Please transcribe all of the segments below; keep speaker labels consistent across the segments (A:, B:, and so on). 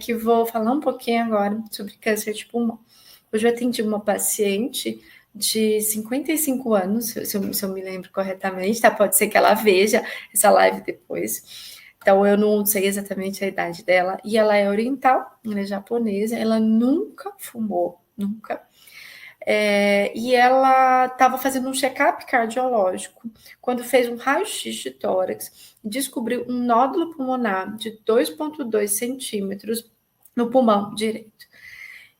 A: que vou falar um pouquinho agora sobre câncer de pulmão. Hoje eu atendi uma paciente de 55 anos, se eu me lembro corretamente, tá? Pode ser que ela veja essa live depois. Então, eu não sei exatamente a idade dela. E ela é oriental, ela é japonesa, ela nunca fumou, nunca. E ela estava fazendo um check-up cardiológico, quando fez um raio-x de tórax, descobriu um nódulo pulmonar de 2,2 centímetros no pulmão direito.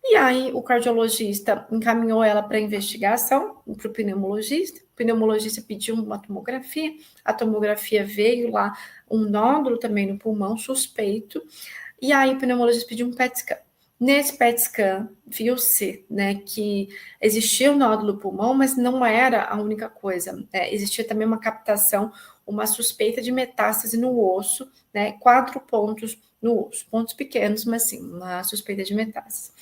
A: E aí o cardiologista encaminhou ela para investigação, para o pneumologista. O pneumologista pediu uma tomografia, a tomografia veio lá um nódulo também no pulmão, suspeito, e aí o pneumologista pediu um PET scan. Nesse PET scan, viu-se, né, que existia um nódulo no pulmão, mas não era a única coisa. Existia também uma captação, uma suspeita de metástase no osso, né, 4 pontos no osso, pontos pequenos, mas sim, uma suspeita de metástase.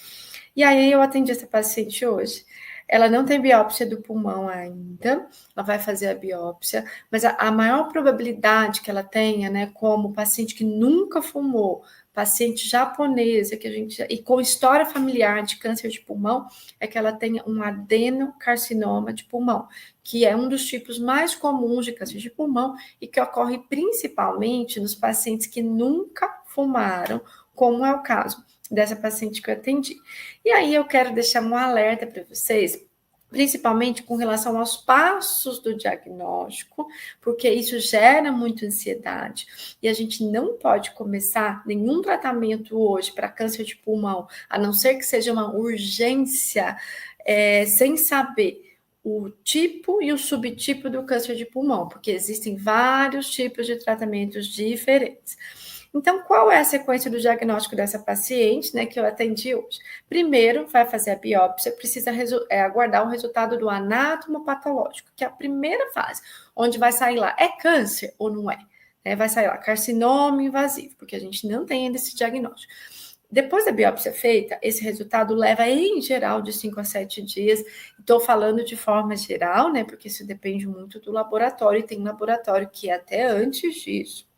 A: E aí eu atendi essa paciente hoje. Ela não tem biópsia do pulmão ainda, ela vai fazer a biópsia, mas a maior probabilidade que ela tenha, né, como paciente que nunca fumou, paciente japonesa, e com história familiar de câncer de pulmão, é que ela tenha um adenocarcinoma de pulmão, que é um dos tipos mais comuns de câncer de pulmão e que ocorre principalmente nos pacientes que nunca fumaram, como é o caso dessa paciente que eu atendi. E aí eu quero deixar um alerta para vocês, principalmente com relação aos passos do diagnóstico, porque isso gera muita ansiedade e a gente não pode começar nenhum tratamento hoje para câncer de pulmão, a não ser que seja uma urgência, sem saber o tipo e o subtipo do câncer de pulmão, porque existem vários tipos de tratamentos diferentes. Então, qual é a sequência do diagnóstico dessa paciente, né, que eu atendi hoje? Primeiro, vai fazer a biópsia, precisa aguardar o resultado do anátomo patológico, que é a primeira fase, onde vai sair lá, é câncer ou não é? Vai sair lá, carcinoma invasivo, porque a gente não tem ainda esse diagnóstico. Depois da biópsia feita, esse resultado leva, em geral, de 5 a 7 dias. Estou falando de forma geral, né, porque isso depende muito do laboratório, e tem um laboratório que é até antes disso.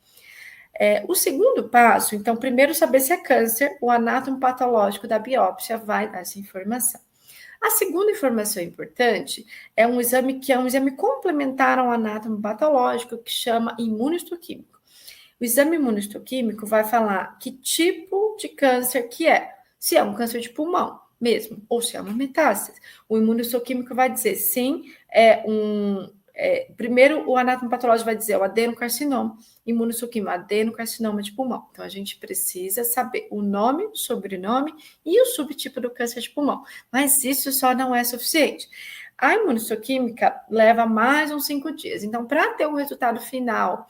A: O segundo passo, então, primeiro saber se é câncer, o anátomo patológico da biópsia vai dar essa informação. A segunda informação importante é um exame que é um exame complementar ao anátomo patológico, que chama imunohistoquímico. O exame imunohistoquímico vai falar que tipo de câncer que é, se é um câncer de pulmão mesmo, ou se é uma metástase. O imunohistoquímico vai dizer sim, primeiro o anátomo patológico vai dizer o adenocarcinoma, imunossuquímico, adenocarcinoma de pulmão. Então, a gente precisa saber o nome, o sobrenome e o subtipo do câncer de pulmão. Mas isso só não é suficiente. A imunossuquímica leva mais uns 5 dias. Então, para ter um resultado final,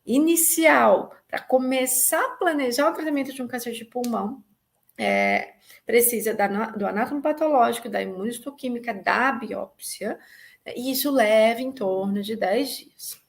A: inicial, para começar a planejar o tratamento de um câncer de pulmão, precisa do anátomo patológico, da imunohistoquímica, da biópsia, e isso leva em torno de 10 dias.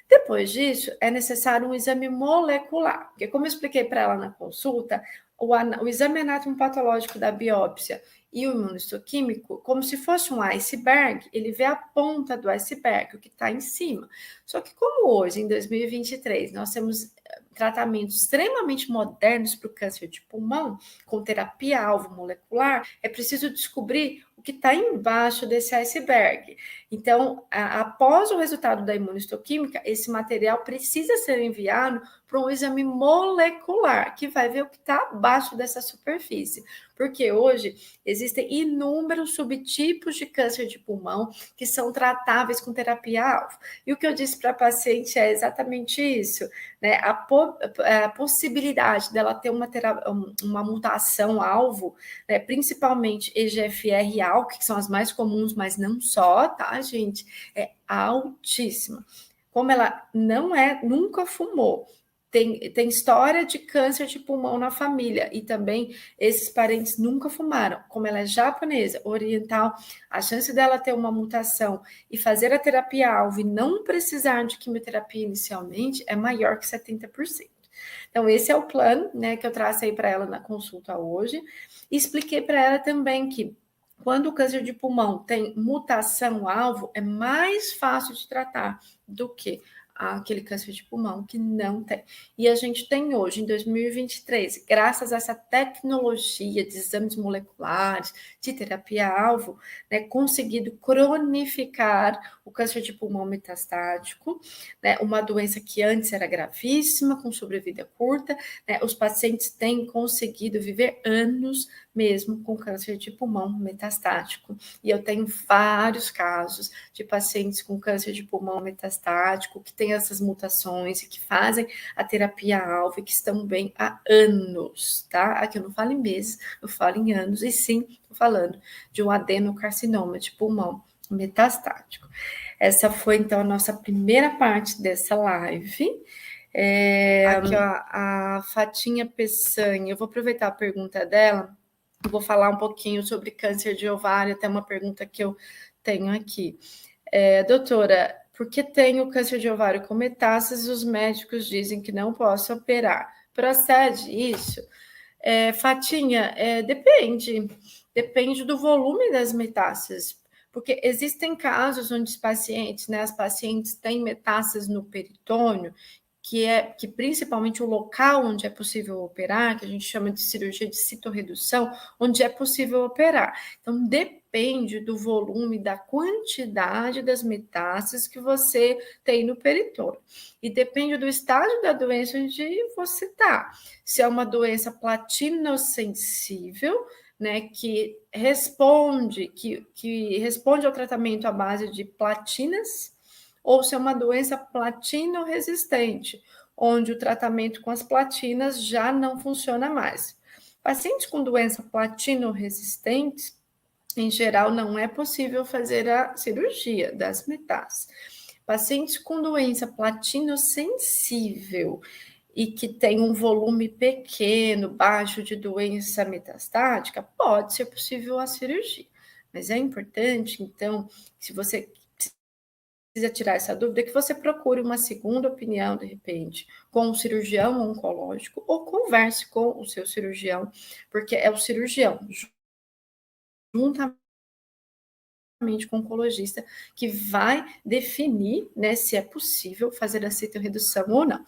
A: Depois disso, é necessário um exame molecular, porque como eu expliquei para ela na consulta, o exame anatomopatológico da biópsia e o imunohistoquímico, como se fosse um iceberg, ele vê a ponta do iceberg, o que está em cima. Só que como hoje, em 2023, nós temos tratamentos extremamente modernos para o câncer de pulmão, com terapia-alvo molecular, é preciso descobrir o que está embaixo desse iceberg. Então, após o resultado da imunohistoquímica, esse material precisa ser enviado para um exame molecular, que vai ver o que está abaixo dessa superfície. Porque hoje existem inúmeros subtipos de câncer de pulmão que são tratáveis com terapia-alvo. E o que eu disse para a paciente é exatamente isso, né? A possibilidade dela ter uma mutação-alvo, né? Principalmente EGFR-ALK, que são as mais comuns, mas não só, tá, gente? É altíssima. Como ela nunca fumou, tem história de câncer de pulmão na família e também esses parentes nunca fumaram. Como ela é japonesa, oriental, a chance dela ter uma mutação e fazer a terapia-alvo e não precisar de quimioterapia inicialmente é maior que 70%. Então, esse é o plano, né, que eu tracei para ela na consulta hoje. E expliquei para ela também que quando o câncer de pulmão tem mutação-alvo, é mais fácil de tratar do que aquele câncer de pulmão que não tem. E a gente tem hoje, em 2023, graças a essa tecnologia de exames moleculares, de terapia-alvo, né, conseguido cronificar o câncer de pulmão metastático, né, uma doença que antes era gravíssima, com sobrevida curta, né, os pacientes têm conseguido viver anos mesmo com câncer de pulmão metastático. E eu tenho vários casos de pacientes com câncer de pulmão metastático que têm essas mutações e que fazem a terapia-alvo e que estão bem há anos, tá? Aqui eu não falo em meses, eu falo em anos, e sim, estou falando de um adenocarcinoma de pulmão metastático. Essa foi, então, a nossa primeira parte dessa live. Aqui, ó, a Fatinha Peçanha, eu vou aproveitar a pergunta dela, vou falar um pouquinho sobre câncer de ovário, até uma pergunta que eu tenho aqui. Doutora, por que tenho câncer de ovário com metástases, os médicos dizem que não posso operar? Procede isso? Fatinha, depende do volume das metástases, porque existem casos onde os pacientes, né, as pacientes têm metástases no peritônio, que principalmente o local onde é possível operar, que a gente chama de cirurgia de citorredução, onde é possível operar. Então, depende do volume, da quantidade das metástases que você tem no peritônio. E depende do estágio da doença onde você está. Se é uma doença platinocensível, né, que responde ao tratamento à base de platinas, ou se é uma doença platino-resistente, onde o tratamento com as platinas já não funciona mais. Pacientes com doença platino-resistente, em geral, não é possível fazer a cirurgia das metástases. Pacientes com doença platino-sensível e que tem um volume pequeno, baixo de doença metastática, pode ser possível a cirurgia. Mas é importante, então, se você precisa tirar essa dúvida, que você procure uma segunda opinião, de repente, com um cirurgião oncológico, ou converse com o seu cirurgião, porque é o cirurgião, juntamente com o oncologista, que vai definir, né, se é possível fazer a citorredução ou não.